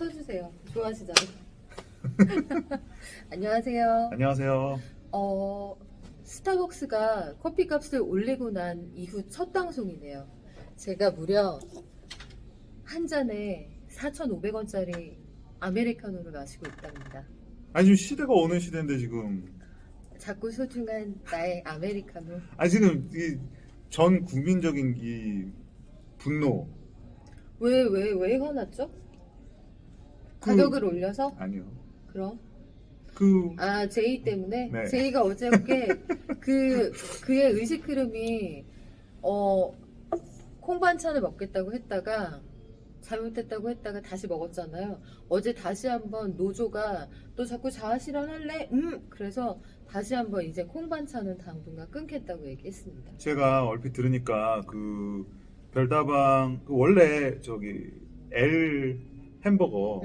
쳐주세요. 좋아하시잖아요. 안녕하세요. 안녕하세요. 스타벅스가 커피값을 올리고 난 이후 첫 방송이네요. 제가 무려 한 잔에 4,500원짜리 아메리카노를 마시고 있답니다. 아니 지금 시대가 어느 시대인데 지금 자꾸 소중한 나의 아메리카노. 지금 이 전 국민적인 이 분노 왜 화났죠? 가격을 올려서? 아니요. 그럼? 제이 때문에? 네. 제이가 어저께 그의 의식 흐름이 콩반찬을 먹겠다고 했다가 잘못했다고 했다가 다시 먹었잖아요. 어제 다시 한번 노조가 너 자꾸 자아실현 할래? 그래서 다시 한번 이제 콩반찬은 당분간 끊겠다고 얘기했습니다. 제가 얼핏 들으니까 그 별다방 원래 저기 L 햄버거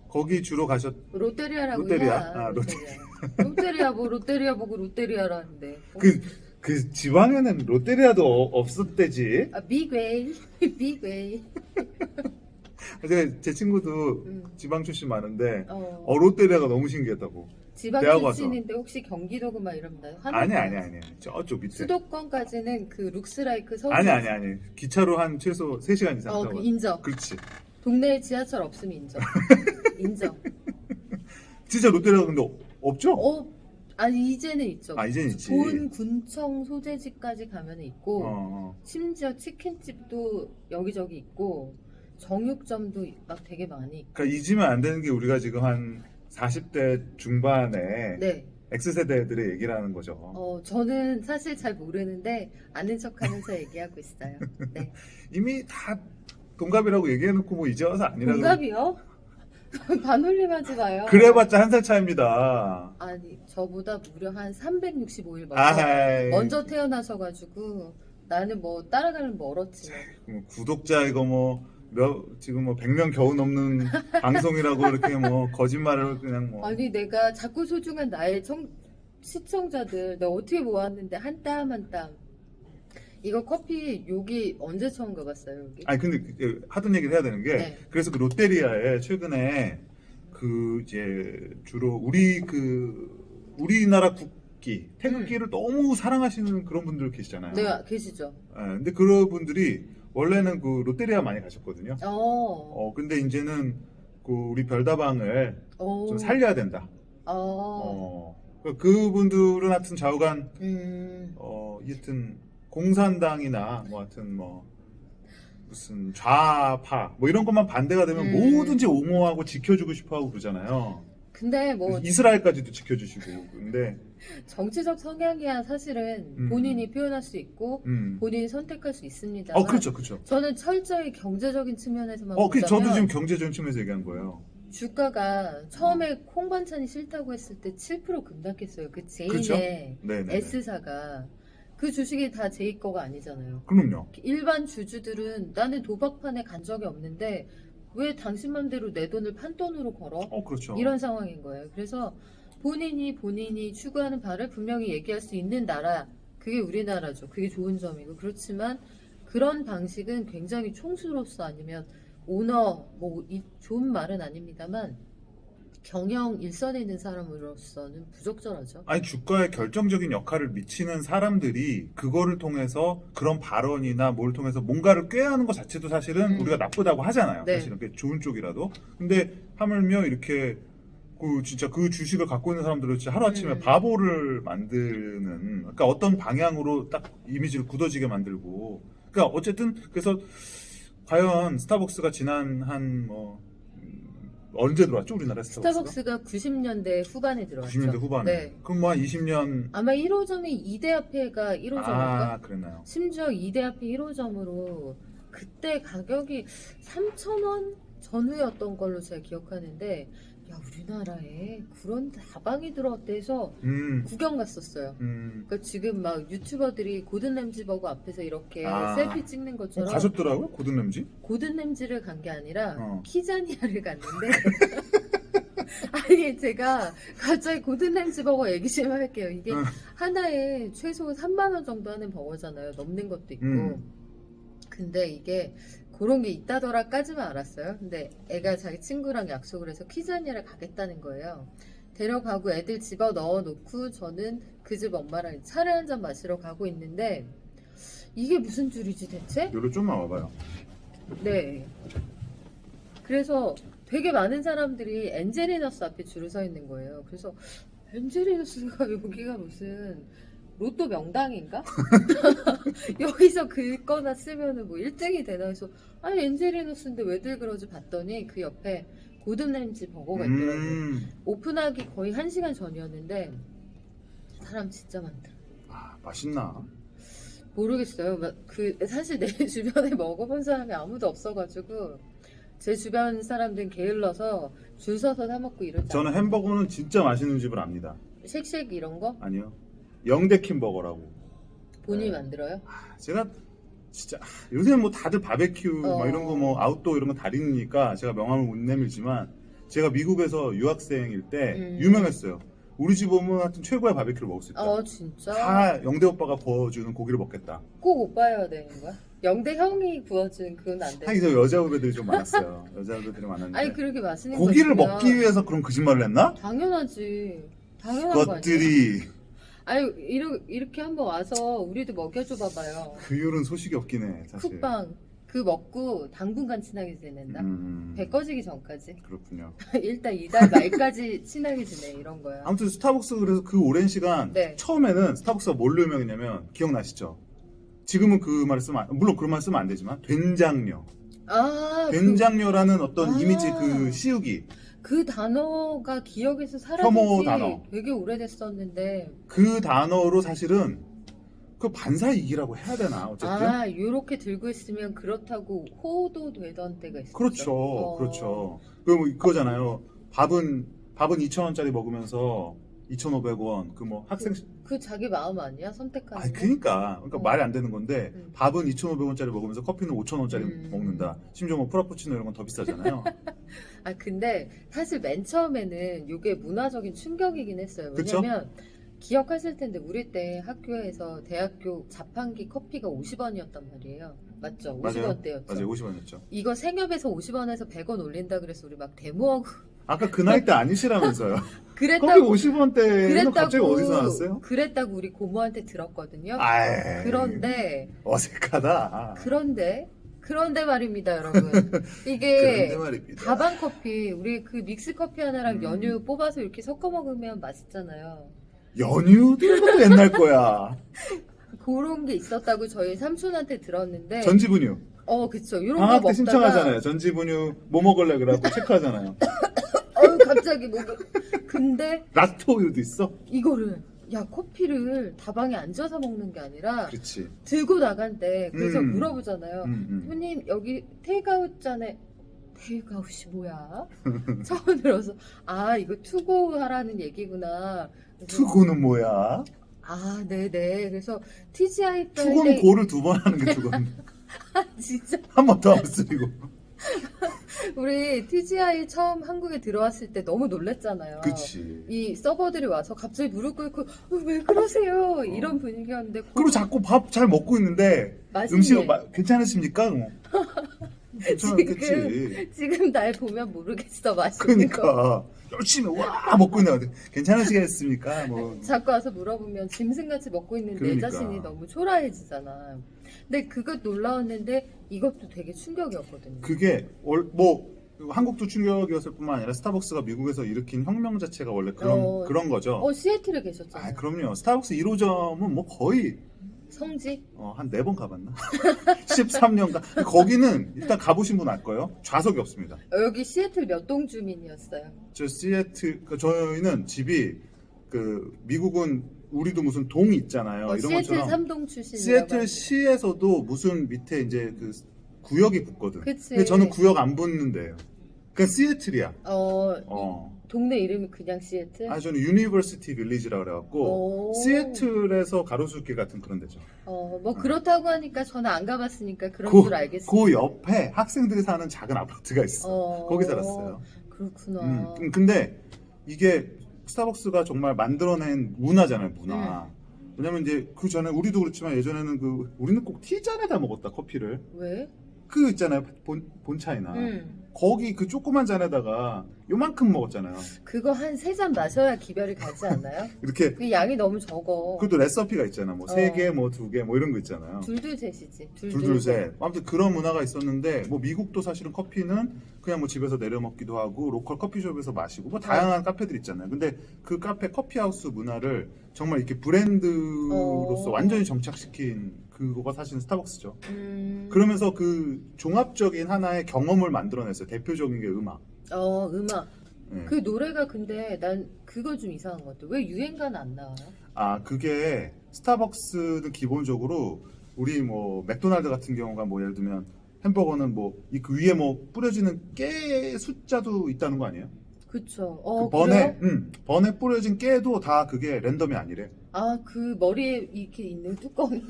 거기 주로 롯데리아라고 롯데리아? 해야. 롯데리아 뭐 롯데리아 보고 롯데리아라는데. 그 지방에는 롯데리아도 없었대지. 빅웨이 빅웨이. 제 친구도 지방 출신 많은데 어. 롯데리아가 너무 신기했다고. 지방 대학 와서. 출신인데 혹시 경기도고 막 이런다. 아니 저쪽 밑에. 수도권까지는 그 룩스라이크 서울. 아니 기차로 한 최소 3시간 이상 타고. 인정. 그렇지. 동네에 지하철 없으면 인정. 인정. 진짜 롯데리아가 근데 없죠? 아니 이제는 있죠. 이제는 있지. 본 군청 소재지까지 가면 있고 어. 심지어 치킨집도 여기저기 있고 정육점도 막 되게 많이 있고. 그러니까 잊으면 안 되는 게 우리가 지금 한 40대 중반에 네. X세대들의 얘기를 하는 거죠. 저는 사실 잘 모르는데 아는 척하면서 얘기하고 있어요. 네. 이미 다 동갑이라고 얘기해놓고 뭐 이제 와서 아니라고. 동갑이요? 반올림하지 마요. 그래봤자 한 살 차입니다. 아니 저보다 무려 한 365일 먼저 태어나셔가지고 나는 뭐 따라가면 멀었지. 구독자 이거 지금 100명 겨우 넘는 방송이라고 이렇게 거짓말을 그냥 아니 내가 자꾸 소중한 나의 시청자들 내가 어떻게 모았는데 한 땀 한 땀. 이거 커피 여기 언제 처음 가봤어요 여기? 근데 하던 얘기를 해야 되는 게 네. 그래서 그 롯데리아에 최근에 그 이제 주로 우리나라 국기 태극기를 너무 사랑하시는 그런 분들 계시잖아요. 네 계시죠. 근데 그런 분들이 원래는 그 롯데리아 많이 가셨거든요. 근데 이제는 그 우리 별다방을 좀 살려야 된다. 그분들은 하여튼 좌우간 하여튼 공산당이나 하여튼 무슨 좌파 이런 것만 반대가 되면 뭐든지 옹호하고 지켜주고 싶어하고 그러잖아요. 근데 이스라엘까지도 지켜주시고. 근데 정치적 성향이야 사실은 본인이 표현할 수 있고 본인이 선택할 수 있습니다. 그렇죠. 저는 철저히 경제적인 측면에서만 저도 보자면 지금 경제적인 측면에서 얘기한 거예요. 주가가 처음에 콩반찬이 싫다고 했을 때 7% 급락했어요. 그 제인의 S사가 그 주식이 다 제이 거가 아니잖아요. 그럼요. 일반 주주들은 나는 도박판에 간 적이 없는데 왜 당신 맘대로 내 돈을 판돈으로 걸어? 그렇죠. 이런 상황인 거예요. 그래서 본인이 추구하는 바를 분명히 얘기할 수 있는 나라, 그게 우리나라죠. 그게 좋은 점이고. 그렇지만 그런 방식은 굉장히 총수로서 아니면 오너, 좋은 말은 아닙니다만 경영 일선에 있는 사람으로서는 부적절하죠. 주가에 결정적인 역할을 미치는 사람들이 그거를 통해서 그런 발언이나 뭘 통해서 뭔가를 꾀하는 것 자체도 사실은 우리가 나쁘다고 하잖아요. 네. 사실은 그게 좋은 쪽이라도. 근데 하물며 이렇게 진짜 그 주식을 갖고 있는 사람들을 진짜 하루아침에 바보를 만드는, 그러니까 어떤 방향으로 딱 이미지를 굳어지게 만들고. 그러니까 어쨌든 그래서 과연 스타벅스가 지난 언제 들어왔죠? 우리나라 스타벅스가 90년대 후반에 들어왔죠. 90년대 후반에. 네. 그럼 한 20년. 아마 1호점이 이대 앞에가 1호점인가? 그랬나요? 심지어 이대 앞에 1호점으로 그때 가격이 3,000원 전후였던 걸로 제가 기억하는데 우리나라에 그런 다방이 들어왔대 해서 구경 갔었어요. 그러니까 지금 막 유튜버들이 고든 램지 버거 앞에서 이렇게 셀피 찍는 것처럼 가셨더라고요? 고든 램지? 고든 램지를 간 게 아니라 키자니아를 갔는데 아니 제가 갑자기 고든 램지 버거 얘기 좀 할게요. 이게 하나에 최소 3만 원 정도 하는 버거잖아요. 넘는 것도 있고. 근데 이게 그런 게 있다더라까지만 알았어요. 근데 애가 자기 친구랑 약속을 해서 키자니아를 가겠다는 거예요. 데려가고 애들 집어 넣어놓고 저는 그 집 엄마랑 차를 한 잔 마시러 가고 있는데 이게 무슨 줄이지 대체? 여기로 좀만 와봐요. 네. 그래서 되게 많은 사람들이 엔젤리너스 앞에 줄을 서 있는 거예요. 그래서 엔젤리너스가 여기가 무슨 로또 명당인가? 여기서 긁거나 쓰면은 뭐 1등이 되나 해서 아니 엔젤리너스인데 왜들 그러지 봤더니 그 옆에 고든 램지 버거가 있더라고요. 오픈하기 거의 1시간 전이었는데 사람 진짜 많더라. 아, 맛있나? 모르겠어요. 그 사실 내 주변에 먹어본 사람이 아무도 없어가지고 제 주변 사람들은 게을러서 줄 서서 사 먹고 이러지 저는 않아요. 햄버거는 진짜 맛있는 집을 압니다. 쉑쉑 이런 거 아니요. 영대킴 버거라고. 본인이 네. 만들어요? 제가 진짜 요새 뭐 다들 바베큐 어. 막 이런 거 뭐 아웃도어 이런 거 달인이니까 제가 명함을 못 내밀지만 제가 미국에서 유학생일 때 유명했어요. 우리 집 오면 하여튼 최고의 바베큐를 먹을 수 있다. 진짜? 다 영대 오빠가 구워주는 고기를 먹겠다. 꼭 오빠여야 되는 거야? 영대 형이 구워준 그건 안 돼. 하기서 여자 후배들이 좀 많았어요. 여자 후배들이 많았는데 아니 그렇게 맛있는 고기를 거 있으면 먹기 위해서 그런 거짓말을 했나? 당연하지. 당연한 거 아니야? 것들이 아니 이렇게 한번 와서 우리도 먹여줘 봐봐요. 그 이후로는 소식이 없긴 해 사실. 쿡방 그 먹고 당분간 친하게 지낸다. 배 꺼지기 전까지. 그렇군요. 일단 이달 말까지 친하게 지내 이런 거야. 아무튼 스타벅스 그래서 그 오랜 시간 네. 처음에는 스타벅스가 뭘로 유명했냐면 기억나시죠? 지금은 그 말을 쓰면 물론 그런 말 쓰면 안 되지만 된장녀. 된장녀라는 어떤 이미지 그 씌우기. 그 단어가 기억에서 사라진 혐오 지 단어. 되게 오래됐었는데 그 단어로 사실은 그 반사이익이라고 해야 되나 어쨌든. 요렇게 들고 있으면 그렇다고 호도되던 때가 있었죠. 그렇죠. 그렇죠. 그거잖아요. 밥은 2,000원짜리 먹으면서 2,500원 그 뭐 학생 그 자기 마음 아니야? 선택하는 아니 거? 그러니까 말이 안 되는 건데 음. 밥은 2,500원짜리 먹으면서 커피는 5,000원짜리 음. 먹는다. 심지어 뭐 프라푸치노 이런 건 더 비싸잖아요. 근데 사실 맨 처음에는 이게 문화적인 충격이긴 했어요. 그쵸? 왜냐면 기억하실 텐데 우리 때 학교에서 대학교 자판기 커피가 50원이었단 말이에요. 맞죠? 맞아요. 50원대였죠. 맞아요. 50원이었죠. 이거 생협에서 50원에서 100원 올린다 그래서 우리 막 데모하고 아까 그 나이 때 아니시라면서요. 커피 그랬다고 50원대는 갑자기 어디서 나왔어요? 그랬다고 우리 고모한테 들었거든요. 아이, 그런데 어색하다. 그런데 말입니다, 여러분. 이게 그런데 말입니다. 다방 커피 우리 그 믹스 커피 하나랑 음. 연유 뽑아서 이렇게 섞어 먹으면 맛있잖아요. 연유? 그것도 옛날 거야. 그런 게 있었다고 저희 삼촌한테 들었는데 전지분유. 그쵸. 이런 거 방학 때 먹다가 신청하잖아요. 전지분유 뭐 먹을래 그래갖고 체크하잖아요. 갑자기 뭐 근데 락토우유도 있어? 이거를 커피를 다방에 앉아서 먹는 게 아니라 그렇지. 들고 나간 때 그래서 음. 물어보잖아요. 손님 여기 테이크아웃 잔에 테이크아웃이 뭐야? 처음 들어서 이거 투고 하라는 얘기구나. 그래서 투고는 뭐야? 네네. 그래서 TGI 투고는 프라이데이 고를 2번 하는 게 투고인데 진짜 한 번 더 안 쓰리고. 우리 TGI 처음 한국에 들어왔을 때 너무 놀랬잖아요. 그치. 이 서버들이 와서 갑자기 무릎 꿇고 왜 그러세요? 이런 분위기였는데 그리고 자꾸 밥 잘 먹고 있는데 맛있네. 음식 괜찮으십니까? 괜찮았겠지. 지금 날 보면 모르겠어 맛있는 거. 그러니까 열심히 와 먹고 있는데 괜찮으시겠습니까? 뭐 자꾸 와서 물어보면 짐승같이 먹고 있는 그러니까. 내 자신이 너무 초라해지잖아. 근데 그것 놀라웠는데 이것도 되게 충격이었거든요. 그게 뭐 한국도 충격이었을 뿐만 아니라 스타벅스가 미국에서 일으킨 혁명 자체가 원래 그런 거죠. 시애틀에 계셨잖아요. 그럼요. 스타벅스 1호점은 뭐 거의 성지? 한 4번 가봤나? 13년간. 거기는 일단 가보신 분 알 거예요. 좌석이 없습니다. 여기 시애틀 몇 동 주민이었어요? 저 시애틀, 저희는 집이 미국은 우리도 무슨 동 있잖아요. 이런 시애틀 것처럼 3동 출신이라고 시애틀 시에서도 무슨 밑에 이제 그 구역이 붙거든. 그치. 근데 저는 구역 안 붙는데요. 그냥 시애틀이야. 동네 이름이 그냥 시애틀? 저는 유니버시티 빌리지라 그래갖고 시애틀에서 가로수길 같은 그런 데죠. 그렇다고 하니까 저는 안 가봤으니까 그런 줄 알겠어요. 그 옆에 학생들이 사는 작은 아파트가 있어. 거기 살았어요. 그렇구나. 근데 이게 스타벅스가 정말 만들어낸 문화잖아요, 문화. 왜냐면 이제 그 전에 우리도 그렇지만 예전에는 우리는 꼭 티잔에다 먹었다 커피를. 왜? 그 있잖아요. 본차이나. 거기 그 조그만 잔에다가 요만큼 먹었잖아요. 그거 한 3잔 마셔야 기별이 가지 않나요? 이렇게 그 양이 너무 적어. 그것도 레시피가 있잖아. 뭐 3개, 뭐 2개, 뭐 이런 거 있잖아요. 둘둘셋이지. 둘둘셋. 아무튼 그런 문화가 있었는데 뭐 미국도 사실은 커피는 그냥 뭐 집에서 내려 먹기도 하고 로컬 커피숍에서 마시고 뭐 다양한 카페들 있잖아요. 근데 그 카페 커피하우스 문화를 정말 이렇게 브랜드로서 완전히 정착시킨 그거가 사실은 스타벅스죠. 그러면서 그 종합적인 하나의 경험을 만들어냈어요. 대표적인 게 음악. 음악. 네. 그 노래가 근데 난 그거 좀 이상한 것 같아. 왜 유행가는 안 나와요? 아, 그게 스타벅스는 기본적으로 우리 뭐 맥도날드 같은 경우가 뭐 예를 들면 햄버거는 뭐 이 그 위에 뭐 뿌려지는 깨 숫자도 있다는 거 아니에요? 그쵸. 그 그래요? 번에 뿌려진 깨도 다 그게 랜덤이 아니래. 아, 그 머리에 이렇게 있는 뚜껑에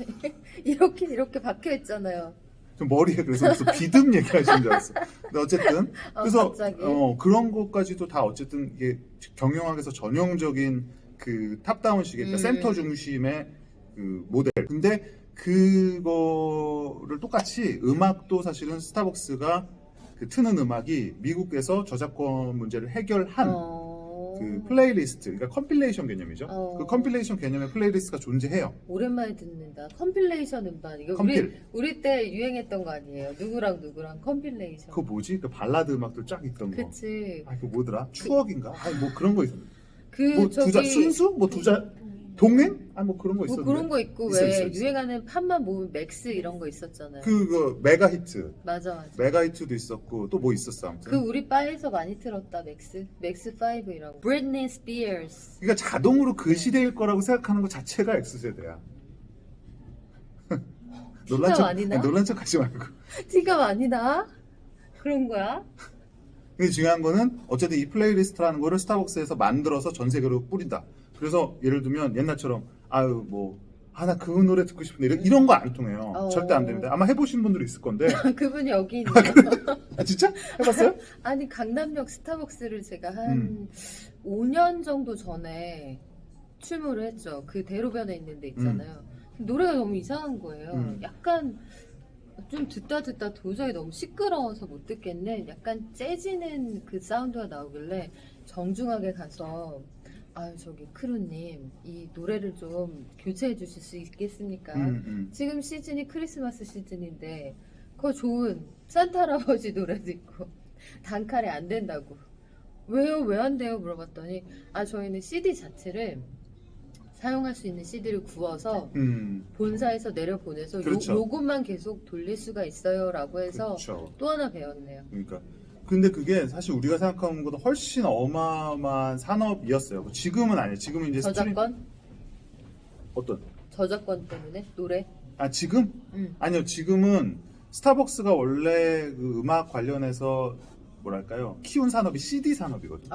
이렇게 박혀 있잖아요. 좀 머리에 그래서 무슨 비듬 얘기하시는 줄 알았어. 근데 어쨌든 그래서 갑자기? 그런 것까지도 다 어쨌든 이게 경영학에서 전형적인 그 탑다운식의 그러니까 센터 중심의 그 모델. 근데 그거를 똑같이 음악도 사실은 스타벅스가 그 트는 음악이 미국에서 저작권 문제를 해결한 그 플레이리스트, 그러니까 컴필레이션 개념이죠. 그 컴필레이션 개념의 플레이리스트가 존재해요. 오랜만에 듣는다. 컴필레이션 음반. 이거 컴필. 우리 때 유행했던 거 아니에요? 누구랑 컴필레이션. 그거 뭐지? 그 발라드 음악들 쫙 있던 거. 그치. 아, 그거 뭐더라? 추억인가? 아니, 뭐 그런 거 있었는데. 그 뭐 두자 순수? 뭐 두자 동행? 아, 뭐 그런 거 뭐 있었는데. 그런 거 있고 있어, 왜 있어, 있어. 유행하는 판만 모으면 맥스 이런 거 있었잖아요. 그거 메가 히트. 맞아. 메가 히트도 있었고 또 뭐 있었어 아무튼. 그 우리 바에서 많이 틀었다. 맥스 5이라고. 브리트니 스피어스. 그러니까 자동으로 그 시대일 거라고 생각하는 것 자체가 X세대야. 놀란 척, 많이 나? 아니, 놀란 척 하지 말고. 티가 많이 나? 그런 거야? 근데 중요한 거는 어쨌든 이 플레이리스트라는 거를 스타벅스에서 만들어서 전 세계로 뿌린다. 그래서 예를 들면 옛날처럼 아유 뭐 나 그 노래 듣고 싶은데 이런 거 안 통해요. 절대 안 됩니다. 아마 해보신 분들이 있을 건데. 그분이 여기 있네요. 아 진짜? 해봤어요? 아니 강남역 스타벅스를 제가 한 5년 정도 전에 출몰을 했죠. 그 대로변에 있는 데 있잖아요. 노래가 너무 이상한 거예요. 약간 좀 듣다 도저히 너무 시끄러워서 못 듣겠네. 약간 재지는 그 사운드가 나오길래 정중하게 가서 아유 저기 크루님 이 노래를 좀 교체해 주실 수 있겠습니까? 지금 시즌이 크리스마스 시즌인데 그거 좋은 산타 할아버지 노래도 있고 단칼에 안 된다고. 왜요? 왜 안 돼요? 물어봤더니 저희는 CD 자체를 사용할 수 있는 CD를 구워서 본사에서 내려보내서 그렇죠. 요것만 계속 돌릴 수가 있어요 라고 해서 그렇죠. 또 하나 배웠네요. 그러니까 근데 그게 사실 우리가 생각하는 것보다 훨씬 어마어마한 산업이었어요. 뭐 지금은 아니에요. 지금은 이제 저작권? 어떤? 저작권 때문에? 노래? 아 지금? 아니요. 지금은 스타벅스가 원래 그 음악 관련해서 뭐랄까요? 키운 산업이 CD 산업이거든요.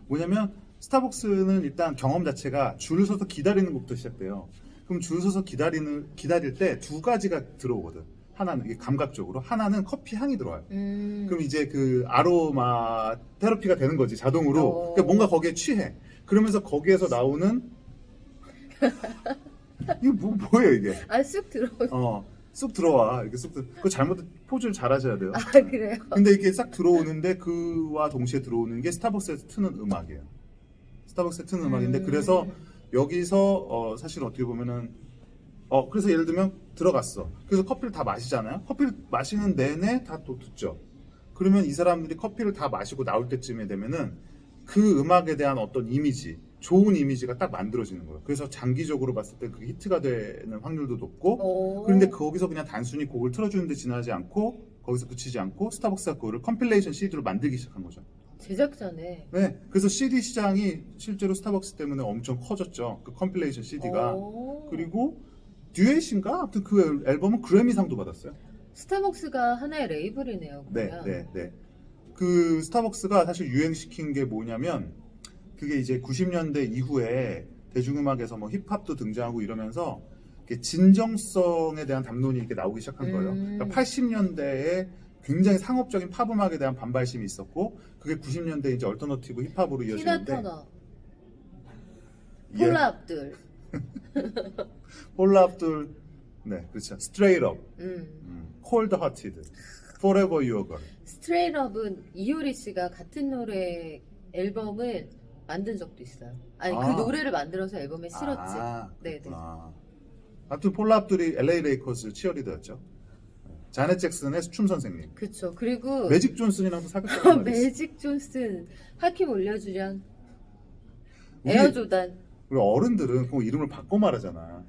뭐냐면 스타벅스는 일단 경험 자체가 줄 서서 기다리는 것부터 시작돼요. 그럼 줄 서서 기다릴 때 두 가지가 들어오거든. 하나는 이게 감각적으로, 하나는 커피 향이 들어와요. 그럼 이제 그 아로마 테라피가 되는 거지 자동으로. 그러니까 뭔가 거기에 취해. 그러면서 거기에서 나오는 이게 뭐예요 이게? 쑥 들어오죠. 쑥 들어와. 이렇게 그거 잘못 포즈를 잘 하셔야 돼요. 그래요? 근데 이게 싹 들어오는데 그와 동시에 들어오는 게 스타벅스에서 트는 음악이에요. 스타벅스에 트는 음악인데 그래서 여기서 사실 어떻게 보면은 그래서 예를 들면 들어갔어. 그래서 커피를 다 마시잖아요. 커피를 마시는 내내 다 또 듣죠. 그러면 이 사람들이 커피를 다 마시고 나올 때쯤에 되면은 그 음악에 대한 어떤 이미지, 좋은 이미지가 딱 만들어지는 거예요. 그래서 장기적으로 봤을 때 그게 히트가 되는 확률도 높고, 그런데 거기서 그냥 단순히 곡을 틀어주는데 지나지 않고 거기서 그치지 않고 스타벅스가 그거를 컴필레이션 CD로 만들기 시작한 거죠. 제작자네. 네, 그래서 CD 시장이 실제로 스타벅스 때문에 엄청 커졌죠. 그 컴필레이션 CD가. 그리고 듀엣인가? 아무튼 그 앨범은 그래미상도 받았어요. 스타벅스가 하나의 레이블이네요. 그러면. 네. 그 스타벅스가 사실 유행시킨 게 뭐냐면 그게 이제 90년대 이후에 대중음악에서 뭐 힙합도 등장하고 이러면서 진정성에 대한 담론이 이렇게 나오기 시작한 거예요. 그러니까 80년대에 굉장히 상업적인 팝 음악에 대한 반발심이 있었고 그게 90년대 이제 얼터너티브 힙합으로 이어지는데. 티나 터너, 폴라 압둘. 폴라 압둘, 네, 그렇죠. 스트레이트 업. Cold Hearted, Forever Your Girl. 스트레이트업은 이효리 씨가 같은 노래 앨범을 만든 적도 있어요. 아니 아. 그 노래를 만들어서 앨범에 실었지. 네네. 그렇구나. 아무튼 폴라 압둘이 LA 레이커스 치어리더였죠. 자넷 잭슨의 춤 선생님. 그쵸. 그리고 매직 존슨이랑도 사귀었다는 말이 있어. 매직 존슨 하킴 올려주련 우리- 에어 조단. 우리 어른들은 그 이름을 바꿔 말하잖아.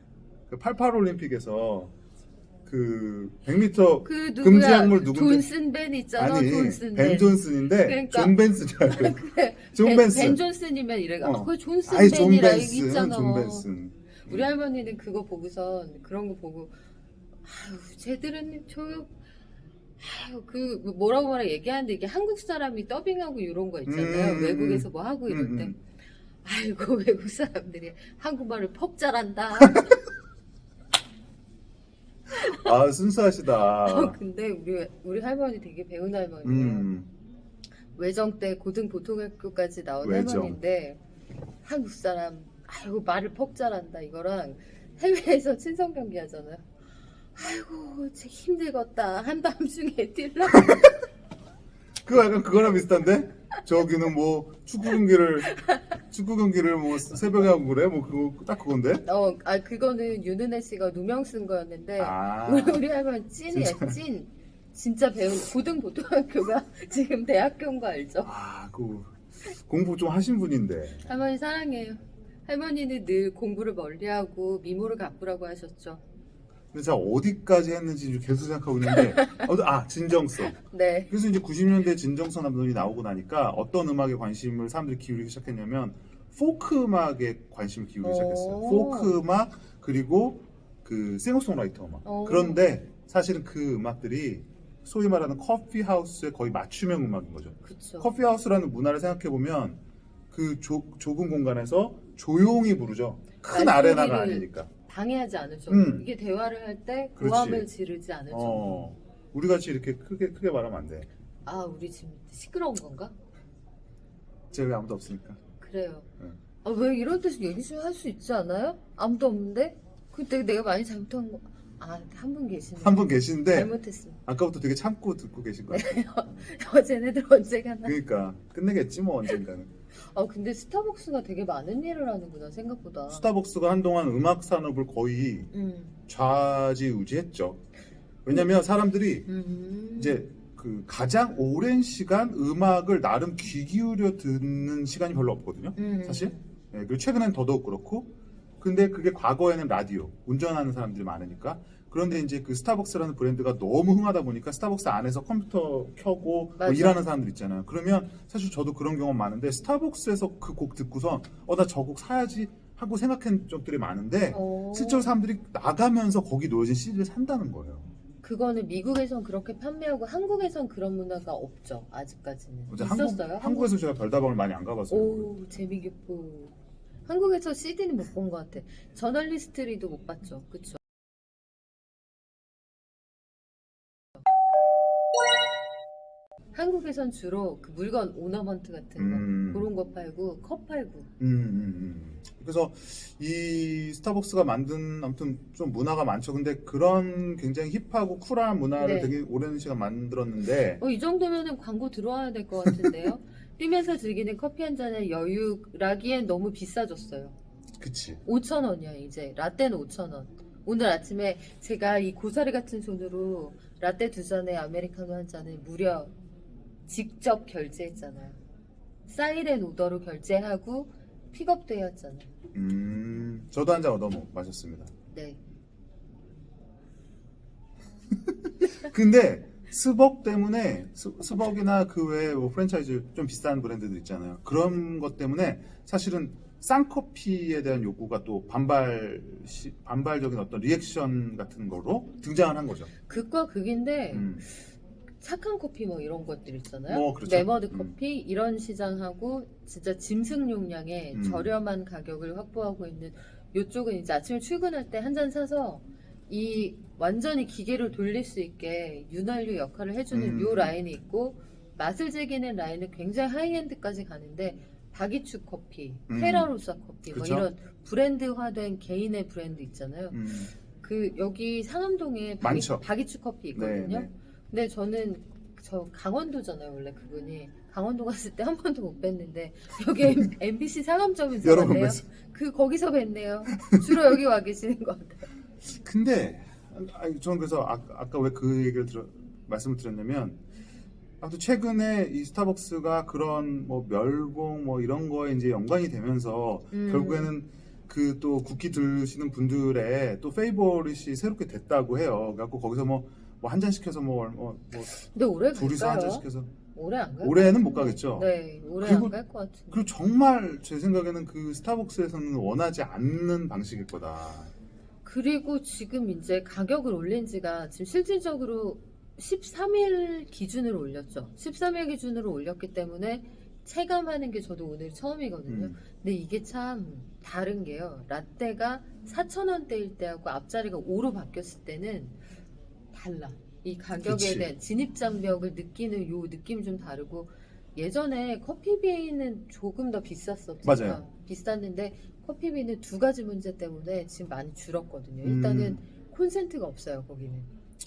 그 88 올림픽에서 그 100m 그 누구야? 금지약물 누군데? 존슨 벤 있잖아. 아니 존슨 벤 존슨인데 그러니까. 존 벤슨이 알고. 그래. 존 벤슨. 벤 존슨이면 이래. 어. 그거 존슨 아이 존 벤이라 벤슨, 있잖아. 존 벤슨. 우리 할머니는 그거 보고선 그런 거 보고 아유 쟤들은 아유 그 뭐라고 얘기하는데 이게 한국 사람이 더빙하고 이런 거 있잖아요. 외국에서 뭐 하고 이럴 때 아이고 외국 사람들이 한국말을 퍽 잘한다. 아 순수하시다. 근데 우리 할머니 되게 배운 할머니예요. 음. 외정 때 고등 보통학교까지 나온 외정. 할머니인데 한국 사람 아이고 말을 퍽 잘한다 이거랑 해외에서 친선 경기 하잖아요. 아이고 쟤 힘들겠다 한밤중에 뛸라. 그거 약간 그거랑 비슷한데? 저기는 뭐 축구 경기를 뭐 새벽에 하고 그래? 뭐 그거 딱 그건데? 그거는 윤은혜 씨가 누명 쓴 거였는데 아. 우리 할머니 찐이야 찐. 진짜 배운 고등 보통학교가 지금 대학교인 거 알죠? 그 공부 좀 하신 분인데. 할머니 사랑해요. 할머니는 늘 공부를 멀리하고 미모를 가꾸라고 하셨죠. 근데 제가 어디까지 했는지 계속 생각하고 있는데 진정성. 네. 그래서 이제 90년대 진정성 남들이 나오고 나니까 어떤 음악에 관심을 사람들이 기울이기 시작했냐면 포크 음악에 관심을 기울이기 시작했어요. 오. 포크 음악 그리고 그 싱어송라이터 음악. 오. 그런데 사실은 그 음악들이 소위 말하는 커피 하우스의 거의 맞춤형 음악인 거죠. 그쵸. 커피 하우스라는 문화를 생각해 보면 그 좁은 공간에서 조용히 부르죠. 큰 말소리를 아레나가 아니니까. 방해하지 않을 정도. 이게 대화를 할 때 그렇지. 고함을 지르지 않을 정도. 우리 같이 이렇게 크게 말하면 안 돼. 우리 지금 시끄러운 건가? 제 왜 아무도 없으니까. 그래요. 네. 왜 이런 데서 얘기 좀 할 수 있지 않아요? 아무도 없는데? 그때 내가 많이 잘못한 거. 한 분 계시네. 한 분 계시는데 잘못했어. 아까부터 되게 참고 듣고 계신 것 같아요. 쟤네들 언제 가나? 그러니까 끝내겠지 뭐 언젠가는. 근데 스타벅스가 되게 많은 일을 하는구나 생각보다. 스타벅스가 한동안 음악 산업을 거의 좌지우지했죠. 왜냐면 사람들이 이제 그 가장 오랜 시간 음악을 나름 귀 기울여 듣는 시간이 별로 없거든요. 사실. 네, 그리고 최근엔 더더욱 그렇고. 근데 그게 과거에는 라디오, 운전하는 사람들이 많으니까. 그런데 이제 그 스타벅스라는 브랜드가 너무 흥하다 보니까 스타벅스 안에서 컴퓨터 켜고 뭐 맞아. 일하는 사람들 있잖아요. 그러면 사실 저도 그런 경험 많은데 스타벅스에서 그 곡 듣고선 나 저 곡 사야지 하고 생각한 적들이 많은데 실제로 사람들이 나가면서 거기 놓여진 CD를 산다는 거예요. 그거는 미국에선 그렇게 판매하고 한국에선 그런 문화가 없죠. 아직까지는. 이제 있었어요? 한국에서 제가 별다방을 많이 안 가봤어요. 오 재미깊고. 한국에서 CD는 못 본 것 같아. 저널리스트리도 못 봤죠. 그쵸? 한국에선 주로 그 물건 오너먼트 같은 거 그런 거 팔고 컵 팔고. 그래서 이 스타벅스가 만든 아무튼 좀 문화가 많죠. 근데 그런 굉장히 힙하고 쿨한 문화를 네. 되게 오랜 시간 만들었는데 이 정도면은 광고 들어와야 될 것 같은데요. 뛰면서 즐기는 커피 한 잔의 여유라기엔 너무 비싸졌어요. 그치. 5,000원이야 이제. 라떼는 5,000원. 오늘 아침에 제가 이 고사리 같은 손으로 라떼 2잔에 아메리카노 한 잔을 무려 직접 결제했잖아요. 사이렌 오더로 결제하고 픽업도 해왔잖아요. 저도 한 잔 얻어 마셨습니다. 네. 근데 스벅 때문에 스벅이나 그 외에 뭐 프랜차이즈 좀 비싼 브랜드들 있잖아요. 그런 것 때문에 사실은 쌍커피에 대한 욕구가 또 반발적인 어떤 리액션 같은 거로 등장을 한 거죠. 극과 극인데 착한 커피 뭐 이런 것들 있잖아요. 그렇죠. 메머드 커피 이런 시장하고 진짜 짐승 용량의 저렴한 가격을 확보하고 있는 이쪽은 이제 아침에 출근할 때 한 잔 사서 이 완전히 기계를 돌릴 수 있게 윤활유 역할을 해주는 요 라인이 있고 맛을 즐기는 라인은 굉장히 하이엔드까지 가는데 바기추 커피, 페라로사 커피 그쵸? 뭐 이런 브랜드화된 개인의 브랜드 있잖아요. 그 여기 상암동에 많죠. 박이추 커피 있거든요. 네. 근데 저는 저 강원도잖아요, 원래 그분이. 강원도 갔을 때 한 번도 못 뵀는데 여기 MBC 상암점에서 여러 번 뵀네요. 뵀어요. 그 거기서 뵀네요. 주로 여기 와 계시는 것 같아요. 근데 저는 그래서 아까 왜 그 얘기를 말씀을 드렸냐면 아무튼 최근에 이 스타벅스가 그런 뭐 멸공 뭐 이런 거에 이제 연관이 되면서 결국에는 그 또 쿠키 드시는 분들의 또 페이버릿이 새롭게 됐다고 해요. 그래갖고 거기서 뭐 한 잔 시켜서 근데 올해 둘이서 한 잔 갈까요? 시켜서 올해 안 갈? 올해는 못 가겠죠. 네, 올해 그리고- 안 갈 것 같은데. 그리고 정말 제 생각에는 그 스타벅스에서는 원하지 않는 방식일 거다. 그리고 지금 이제 가격을 올린 지가 지금 실질적으로 13일 기준으로 올렸죠. 13일 기준으로 올렸기 때문에 체감하는 게 저도 오늘 처음이거든요. 근데 이게 참 다른 게요. 라떼가 4,000원대일 때하고 앞자리가 5로 바뀌었을 때는 달라. 이 가격에 그치. 대한 진입장벽을 느끼는 요 느낌이 좀 다르고 예전에 커피비는 조금 더 비쌌었잖아요. 맞아요. 비쌌는데 커피비는 두 가지 문제 때문에 지금 많이 줄었거든요. 일단은 콘센트가 없어요, 거기는.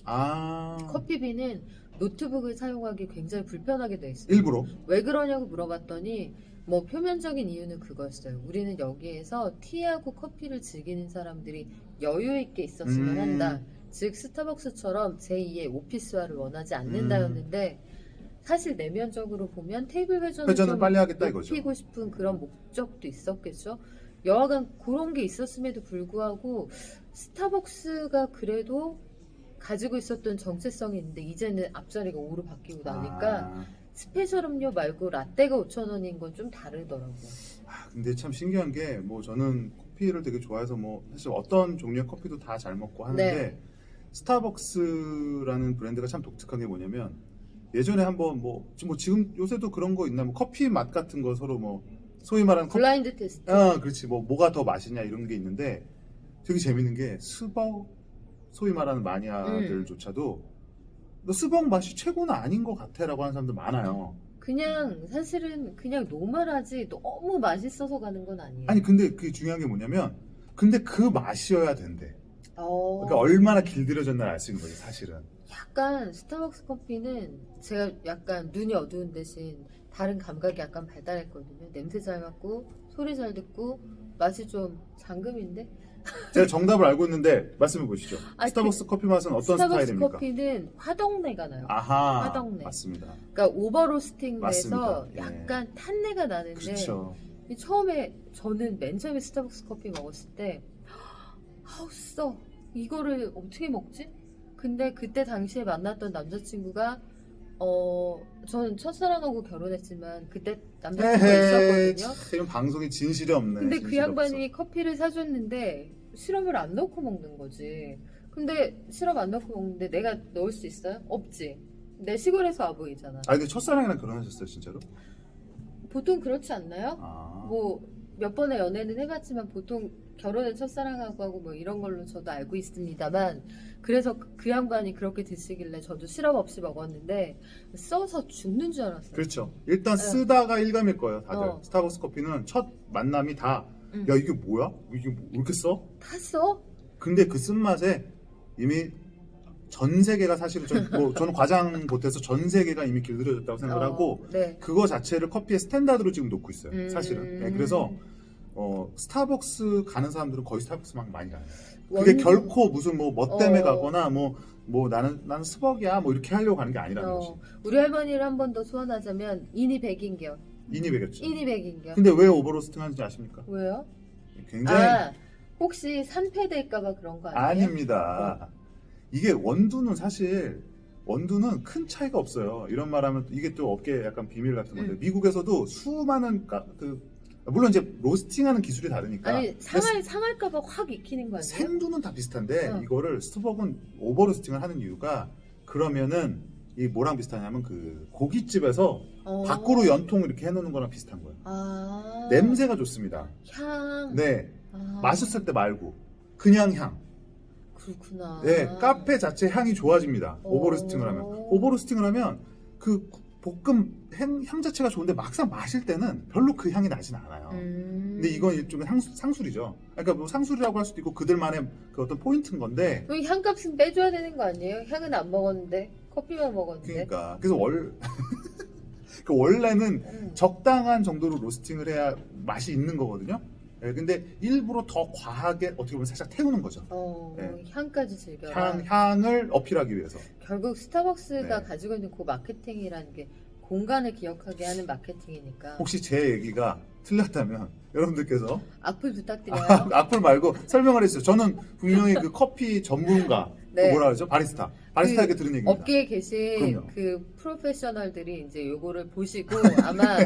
아 커피비는 노트북을 사용하기 굉장히 불편하게 돼 있어요. 일부러 왜 그러냐고 물어봤더니 뭐 표면적인 이유는 그거였어요. 우리는 여기에서 티하고 커피를 즐기는 사람들이 여유 있게 있었으면 한다. 즉 스타벅스처럼 제2의 오피스화를 원하지 않는다였는데 사실 내면적으로 보면 테이블 회전을 좀 빨리 하겠다 이거죠. 높이고 싶은 그런 목적도 있었겠죠. 여하간 그런 게 있었음에도 불구하고 스타벅스가 그래도 가지고 있었던 정체성이 있는데 이제는 앞자리가 5로 바뀌고 나니까 스페셜 음료 말고 라떼가 5,000원인 건 좀 다르더라고요. 근데 참 신기한 게 뭐 저는 커피를 되게 좋아해서 뭐 사실 어떤 종류의 커피도 다 잘 먹고 하는데 네. 스타벅스라는 브랜드가 참 독특한 게 뭐냐면 예전에 한번 뭐 지금 요새도 그런 거 있나 뭐 커피 맛 같은 거 서로 뭐 소위 말하는 블라인드 테스트. 그렇지 뭐가 더 맛있냐 이런 게 있는데 되게 재밌는 게 스벅 소위 말하는 마니아들조차도 너 스벅 맛이 최고는 아닌 것 같아라고 하는 사람들 많아요. 그냥 사실은 그냥 노멀하지 너무 맛있어서 가는 건 아니에요. 아니 근데 그 중요한 게 뭐냐면 근데 그 맛이어야 된대. 어, 그러니까 얼마나 길들여졌나 알 수 있는 거지 사실은. 약간 스타벅스 커피는 제가 약간 눈이 어두운 대신 다른 감각이 약간 발달했거든요. 냄새 잘 맡고 소리 잘 듣고 맛이 좀 잠금인데 제가 정답을 알고 있는데 말씀해 보시죠. 아, 스타벅스 커피 맛은 어떤 스타벅스 스타일입니까? 커피는 화덕내가 나요. 아하, 화덕내. 맞습니다. 그러니까 오버로스팅 돼서 맞습니다. 예. 약간 탄내가 나는데 그렇죠. 저는 맨 처음에 스타벅스 커피 먹었을 때 아우 써 이거를 어떻게 먹지? 근데 그때 당시에 만났던 남자친구가 저는 첫사랑하고 결혼했지만 그때 남자친구가 있었거든요. 이런 방송이 진실이 없네. 근데 그 진실이 양반이 커피를 사줬는데 시럽을 안 넣고 먹는 거지. 근데 시럽 안 넣고 먹는데 내가 넣을 수 있어요? 없지. 내 시골에서 아보이잖아. 없어. 근데 첫사랑이랑 결혼하셨어요 진짜로? 보통 그렇지 않나요? 아, 뭐 몇 번의 연애는 해봤지만 보통 결혼은 첫사랑하고 하고 뭐 이런 걸로 저도 알고 있습니다만 그래서 그 양반이 그렇게 드시길래 저도 시럽 없이 먹었는데 써서 죽는 줄 알았어요. 그렇죠. 일단 네. 쓰다가 일감일 거예요 다들. 어. 스타벅스 커피는 첫 만남이 다 음. 야 이게 뭐야? 이게 왜 이렇게 써? 다 써? 근데 그 쓴맛에 이미 전 세계가 사실은 저는 과장 보태서 전 세계가 이미 길들여졌다고 생각을 하고 네. 그거 자체를 커피의 스탠다드로 지금 놓고 있어요. 사실은. 네, 그래서 스타벅스 가는 사람들은 거의 스타벅스 막 많이 가요. 그게 결코 무슨 뭐 때문에 가거나 뭐 나는 스벅이야 뭐 이렇게 하려고 가는 게 아니라는 거지. 우리 할머니를 한 번 더 소환하자면 인이 백인겨. 인이 배겼죠. 인이 백인겨. 근데 왜 오버로스팅 하는지 아십니까? 왜요? 굉장히 혹시 산패될까봐 그런 거 아니에요? 아닙니다. 이게 원두는 큰 차이가 없어요. 이런 말하면 이게 또 업계 약간 비밀 같은 건데 미국에서도 수많은 물론 이제 로스팅하는 기술이 다르니까 아니 상할까봐 확 익히는 거 아니에요? 생두는 다 비슷한데 이거를 스벅은 오버로스팅을 하는 이유가 그러면은 이 뭐랑 비슷하냐면 그 고깃집에서 밖으로 연통 이렇게 해놓는 거랑 비슷한 거예요. 냄새가 좋습니다. 향. 네, 마셨을 때 말고 그냥 향. 그렇구나. 네, 카페 자체 향이 좋아집니다. 오버로스팅을 하면 그 볶음 향 자체가 좋은데 막상 마실 때는 별로 그 향이 나진 않아요. 근데 이건 일종의 상술이죠. 그러니까 뭐 상술이라고 할 수도 있고 그들만의 그 어떤 포인트인 건데. 그럼 향값은 빼줘야 되는 거 아니에요? 향은 안 먹었는데 커피만 먹었는데. 그러니까 그래서 그 원래는 적당한 정도로 로스팅을 해야 맛이 있는 거거든요. 예, 근데 일부러 더 과하게 어떻게 보면 살짝 태우는 거죠. 네. 향까지 즐겨라. 향을 어필하기 위해서. 결국 스타벅스가 네. 가지고 있는 그 마케팅이라는 게 공간을 기억하게 하는 마케팅이니까. 혹시 제 얘기가 틀렸다면 여러분들께서 악플 부탁드려요. 악플 말고 설명을 해주세요. 저는 분명히 그 커피 전문가, 네. 뭐라 그러죠? 바리스타에게 들은 얘기입니다. 업계에 계신 그럼요. 그 프로페셔널들이 이제 요거를 보시고 아마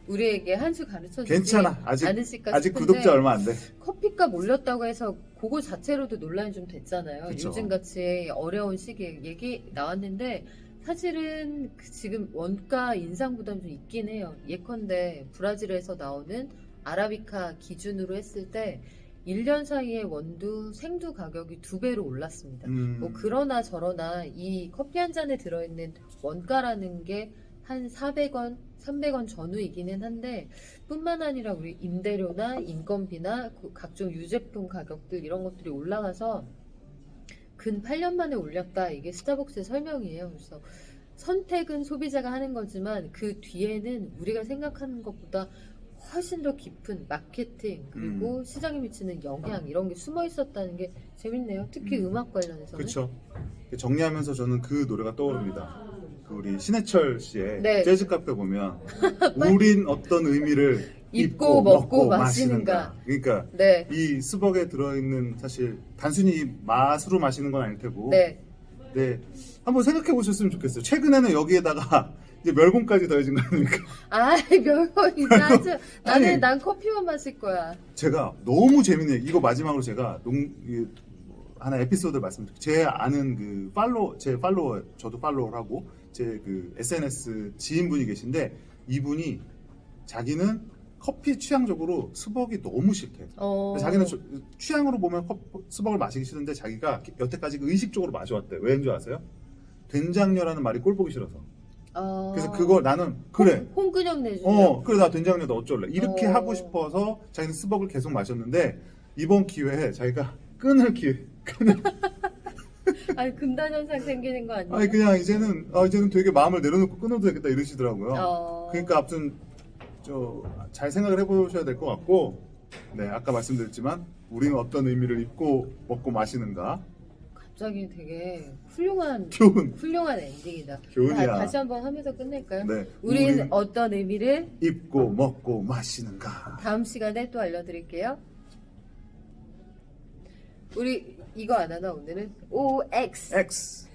우리에게 한 수 가르쳐 주지 괜찮아. 아직 않으실까 아직 싶은데 구독자 얼마 안 돼. 커피값 올렸다고 해서 그거 자체로도 논란이 좀 됐잖아요. 그쵸. 요즘같이 어려운 시기에 얘기 나왔는데 사실은 지금 원가 인상 부담 좀 있긴 해요. 예컨대 브라질에서 나오는 아라비카 기준으로 했을 때 1년 사이에 원두, 생두 가격이 2배로 올랐습니다. 뭐 그러나 저러나 이 커피 한 잔에 들어있는 원가라는 게 한 400원, 300원 전후이기는 한데 뿐만 아니라 우리 임대료나 인건비나 그 각종 유제품 가격들 이런 것들이 올라가서 근 8년 만에 올렸다. 이게 스타벅스의 설명이에요. 그래서 선택은 소비자가 하는 거지만 그 뒤에는 우리가 생각하는 것보다 훨씬 더 깊은 마케팅 그리고 시장에 미치는 영향 이런 게 숨어 있었다는 게 재밌네요. 특히 음악 관련해서는. 그렇죠. 정리하면서 저는 그 노래가 떠오릅니다. 그 우리 신해철 씨의 네. 재즈 카페 보면 우린 어떤 의미를 입고 먹고 마시는가. 그러니까 네. 이 스벅에 들어있는 사실 단순히 맛으로 마시는 건 아닐 테고 네. 네, 한번 생각해 보셨으면 좋겠어요. 최근에는 여기에다가 이제 멸공까지 더해진 거 아닙니까? 아이 별거리 나는 아니. 난 커피만 마실 거야. 제가 너무 재밌네요. 이거 마지막으로 제가 하나 에피소드 말씀드릴게요. 제 아는 제 팔로워, 저도 팔로우를 하고 제 그 SNS 지인분이 계신데 이분이 자기는 커피 취향적으로 스벅이 너무 싫대요. 자기는 취향으로 보면 스벅을 마시기 싫은데 자기가 여태까지 의식적으로 마셔왔대요. 왜인 줄 아세요? 된장녀라는 말이 꼴 보기 싫어서. 그래서 그걸 나는 그래. 홍근영 내주려. 그래 나 된장녀다 어쩔래. 이렇게 어. 하고 싶어서 자기는 스벅을 계속 마셨는데 이번 기회에 자기가 끊을 아니 금단 현상 생기는 거 아니에요? 아니 그냥 이제는 되게 마음을 내려놓고 끊어도 되겠다 이러시더라고요. 그러니까 아무튼 잘 생각을 해보셔야 될 것 같고, 네 아까 말씀드렸지만 우리는 어떤 의미를 입고 먹고 마시는가. 갑자기 되게 훌륭한 엔딩이다. 교훈이야. 다시 한번 하면서 끝낼까요? 네. 우린 어떤 의미를 입고 먹고 마시는가. 다음 시간에 또 알려드릴게요. 우리 이거 안 하나 오늘은 OX. X.